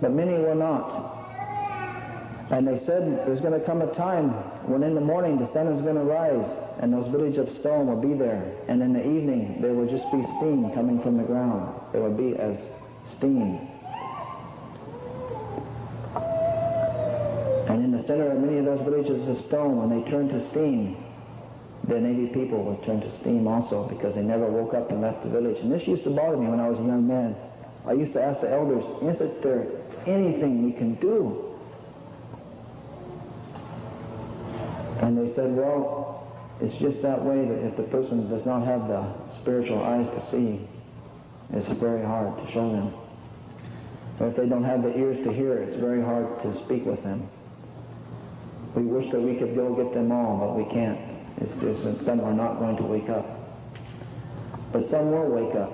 but many will not. And they said there's going to come a time when in the morning the sun is going to rise and those villages of stone will be there, and in the evening there will just be steam coming from the ground. There will be as steam. And in the center of many of those villages of stone, when they turn to steam, the native people will turn to steam also, because they never woke up and left the village. And this used to bother me when I was a young man. I used to ask the elders, isn't there anything we can do? And they said, well, it's just that way, that if the person does not have the spiritual eyes to see, it's very hard to show them. Or if they don't have the ears to hear, it's very hard to speak with them. We wish that we could go get them all, but we can't. It's just that some are not going to wake up. But some will wake up.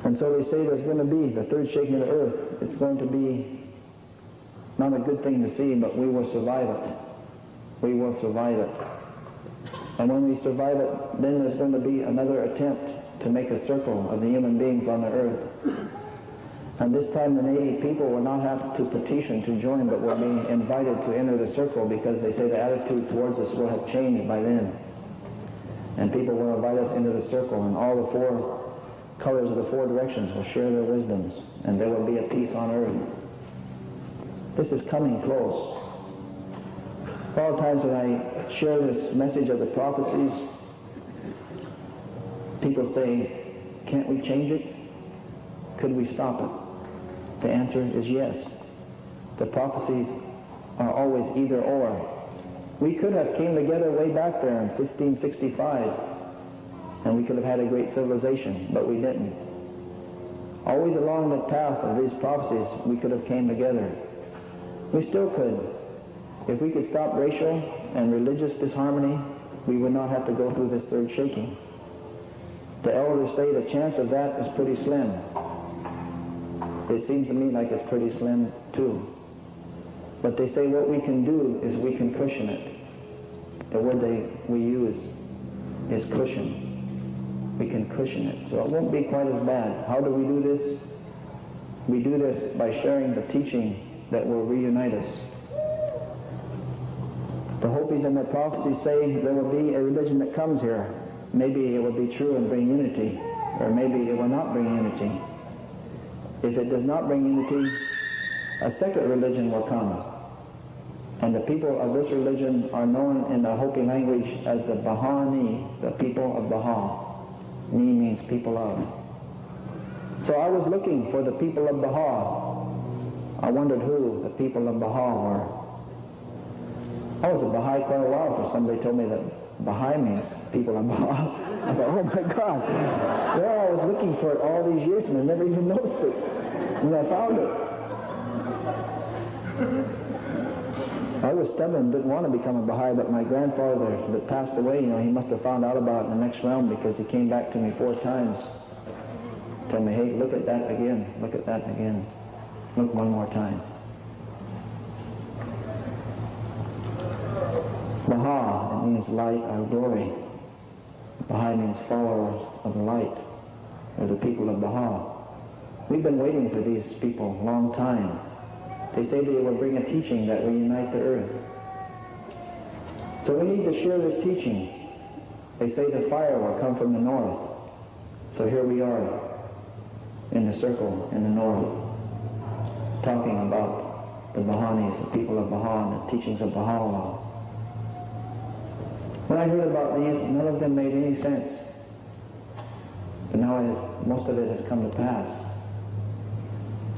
And so they say there's going to be the third shaking of the earth. It's going to be not a good thing to see, but we will survive it. We will survive it. And when we survive it, then there's going to be another attempt to make a circle of the human beings on the earth. And this time the native people will not have to petition to join, but will be invited to enter the circle, because they say the attitude towards us will have changed by then. And people will invite us into the circle, and all the four colors of the four directions will share their wisdoms, and there will be a peace on earth. This is coming close. All times when I share this message of the prophecies, people say, can't we change it? Could we stop it? The answer is yes. The prophecies are always either or. We could have came together way back there in 1565, and we could have had a great civilization, but we didn't. Always along the path of these prophecies, we could have came together. We still could. If we could stop racial and religious disharmony, we would not have to go through this third shaking. The elders say the chance of that is pretty slim. It seems to me like it's pretty slim too. But they say what we can do is we can cushion it. The word we use is cushion. We can cushion it. So it won't be quite as bad. How do we do this? We do this by sharing the teaching that will reunite us. The Hopis and their prophecies say there will be a religion that comes here. Maybe it will be true and bring unity, or maybe it will not bring unity. If it does not bring unity, a second religion will come. And the people of this religion are known in the Hopi language as the Baha-Ni, the people of Baha. Ni means people of. So I was looking for the people of Baha. I wondered who the people of Baha were. I was a Baha'i quite a while before somebody told me that Baha'i means people of Baha. I thought, oh my God. Well, I was looking for it all these years and I never even noticed it. And I found it. I was stubborn, didn't want to become a Baha'i, but my grandfather that passed away, he must have found out about it in the next realm, because he came back to me 4 times. Told me, hey, look at that again, look at that again. Look one more time. Baha, it means light or glory. Baha'i means followers of the light, or the people of Baha. We've been waiting for these people a long time. They say they will bring a teaching that will unite the earth. So we need to share this teaching. They say the fire will come from the north. So here we are in the circle in the north, talking about the Bahanis, the people of Baha, and the teachings of Baha'u'llah. When I heard about these, none of them made any sense. But now most of it has come to pass.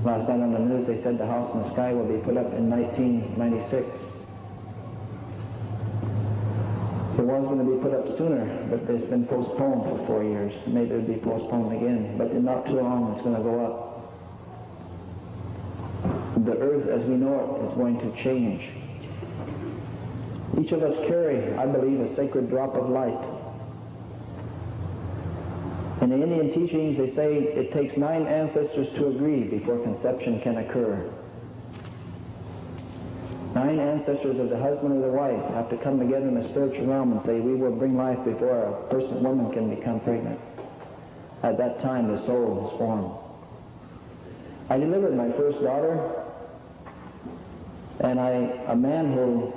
Last night on the news they said the house in the sky will be put up in 1996. It was going to be put up sooner, but it's been postponed for 4 years. Maybe it'll be postponed again, but in not too long it's going to go up. The earth as we know it is going to change. Each of us carry, I believe, a sacred drop of light. In the Indian teachings, they say it takes 9 ancestors to agree before conception can occur. 9 ancestors of the husband or the wife have to come together in the spiritual realm and say, we will bring life before a woman can become pregnant. At that time, the soul is formed. I delivered my first daughter, and a man who,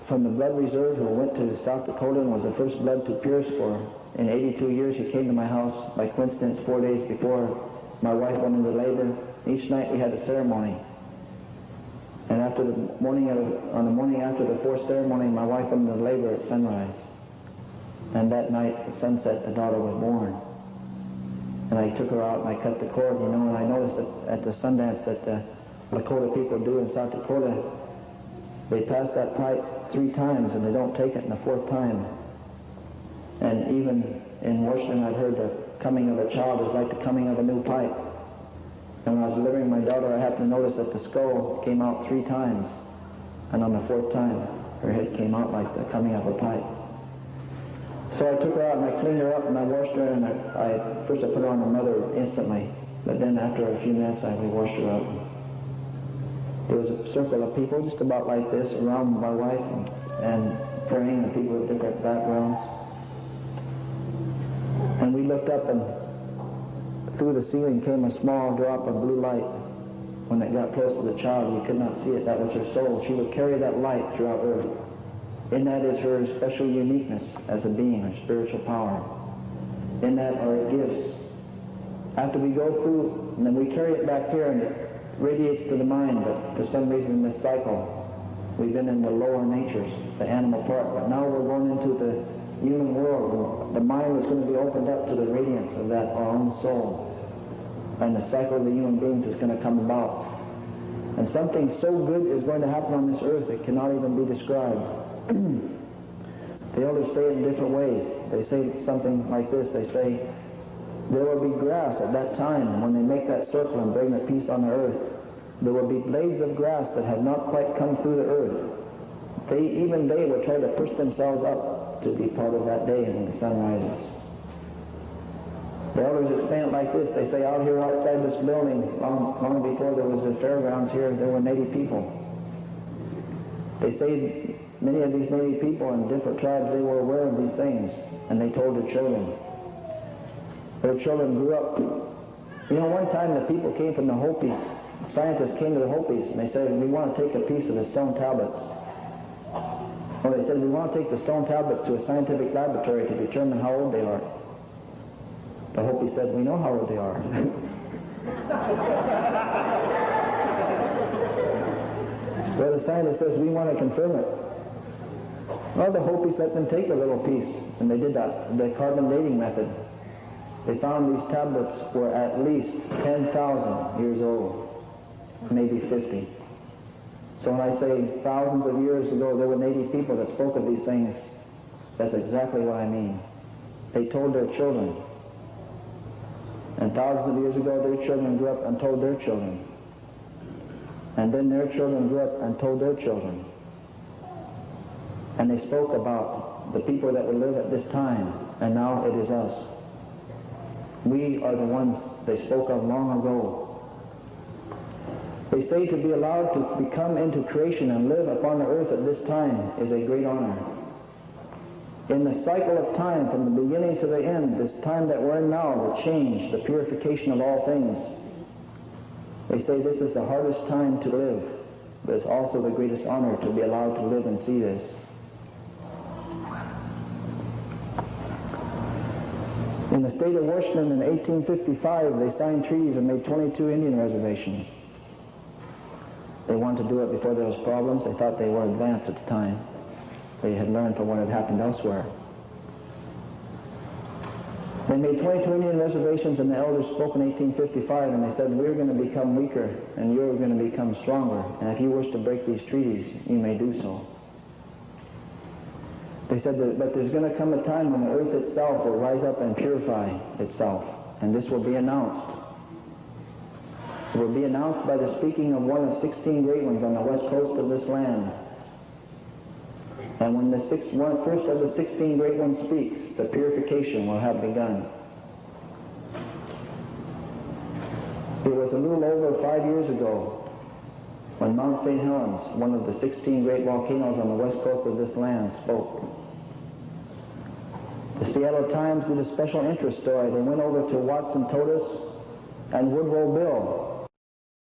from the blood reserve, who went to South Dakota and was the first blood to pierce for, in 82 years, he came to my house by coincidence 4 days before my wife went into labor. Each night we had a ceremony. And on the morning after the fourth ceremony, my wife went into labor at sunrise. And that night, at sunset, the daughter was born. And I took her out and I cut the cord, and I noticed that at the Sundance that the Lakota people do in South Dakota, they pass that pipe 3 times and they don't take it in the 4th time. And even in Washington, I've heard the coming of a child is like the coming of a new pipe. And when I was delivering my daughter, I happened to notice that the skull came out 3 times. And on the 4th time, her head came out like the coming of a pipe. So I took her out and I cleaned her up and I washed her, and first I put her on her mother instantly. But then after a few minutes, we washed her up. There was a circle of people just about like this around my wife and praying, and people with different backgrounds. And we looked up, and through the ceiling came a small drop of blue light. When it got close to the child, we could not see it. That was her soul. She would carry that light throughout earth. In that is her special uniqueness as a being, her spiritual power. In that are her gifts. After we go through, and then we carry it back here, and it radiates to the mind, but for some reason in this cycle, we've been in the lower natures, the animal part, but now we're going into the human world. The mind is going to be opened up to the radiance of that, our own soul. And the cycle of the human beings is going to come about. And something so good is going to happen on this earth it cannot even be described. The elders say it in different ways. They say something like this. They say, there will be grass at that time when they make that circle and bring the peace on the earth. There will be blades of grass that have not quite come through the earth. Even they will try to push themselves up to be part of that day when the sun rises. The elders explain it like this. They say out here outside this building, long before there was the fairgrounds here, there were Native people. They say many of these Native people in different tribes, they were aware of these things, and they told their children. Their children grew up. One time the people came from the Hopis. Scientists came to the Hopis, and they said, we want to take a piece of the stone tablets. Well, they said, we want to take the stone tablets to a scientific laboratory to determine how old they are. The Hopi said, we know how old they are. Well, the scientist says, we want to confirm it. Well, the Hopis let them take a little piece, and they did that, the carbon dating method. They found these tablets were at least 10,000 years old, maybe 50. So when I say thousands of years ago there were Native people that spoke of these things, that's exactly what I mean. They told their children. And thousands of years ago their children grew up and told their children. And then their children grew up and told their children. And they spoke about the people that would live at this time, and now it is us. We are the ones they spoke of long ago. They say to be allowed to become into creation and live upon the earth at this time is a great honor. In the cycle of time, from the beginning to the end, this time that we're in now, the change, the purification of all things, they say this is the hardest time to live, but it's also the greatest honor to be allowed to live and see this. In the state of Washington in 1855, they signed treaties and made 22 Indian reservations. They wanted to do it before there was problems. They thought they were advanced at the time. They had learned from what had happened elsewhere. They made 22 Indian reservations, and the elders spoke in 1855, and they said, we're going to become weaker, and you're going to become stronger, and if you wish to break these treaties, you may do so. They said that, but there's going to come a time when the earth itself will rise up and purify itself, and this will be announced. It will be announced by the speaking of one of 16 great ones on the west coast of this land. And when the first of the 16 great ones speaks, the purification will have begun. It was a little over 5 years ago when Mount St. Helens, one of the 16 great volcanoes on the west coast of this land, spoke. The Seattle Times did a special interest story. They went over to Watson Totus and Woodrow Bill